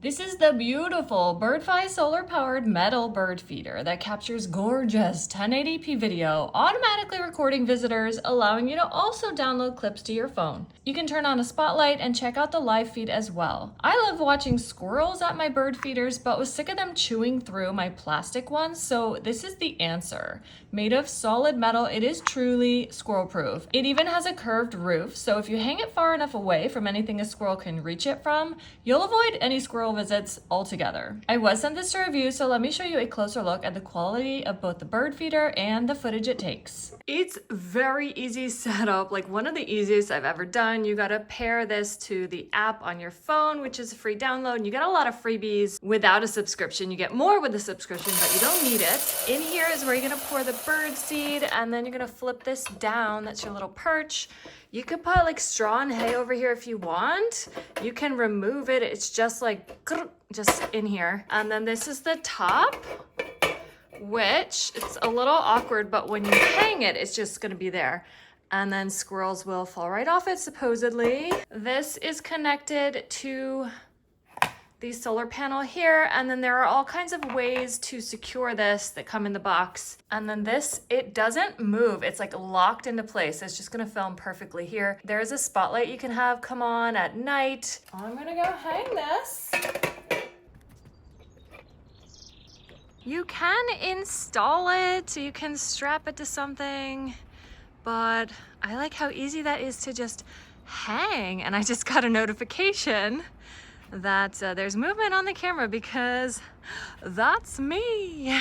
This is the beautiful Birdfy solar-powered metal bird feeder that captures gorgeous 1080p video, automatically recording visitors, allowing you to also download clips to your phone. You can turn on a spotlight and check out the live feed as well. I love watching squirrels at my bird feeders, but was sick of them chewing through my plastic ones, so this is the answer. Made of solid metal, it is truly squirrel-proof. It even has a curved roof, so if you hang it far enough away from anything a squirrel can reach it from, you'll avoid any squirrel visits altogether. I was sent this to review, so let me show you a closer look at the quality of both the bird feeder and the footage it takes. It's very easy setup, like one of the easiest I've ever done. You gotta pair this to the app on your phone, which is a free download, and you get a lot of freebies without a subscription. You get more with a subscription, but you don't need it. In here is where you're gonna pour the bird seed, and then you're gonna flip this down. That's your little perch. You could put like straw and hay over here if you want. You can remove it. It's just like, just in here. And then this is the top, which it's a little awkward, but when you hang it, it's just gonna be there. And then squirrels will fall right off it, supposedly. This is connected to the solar panel here, and then there are all kinds of ways to secure this that come in the box. And then this, it doesn't move. It's like locked into place. It's just gonna film perfectly here. There is a spotlight you can have come on at night. I'm gonna go hang this. You can install it, you can strap it to something, but I like how easy that is to just hang. And I just got a notification that there's movement on the camera because that's me.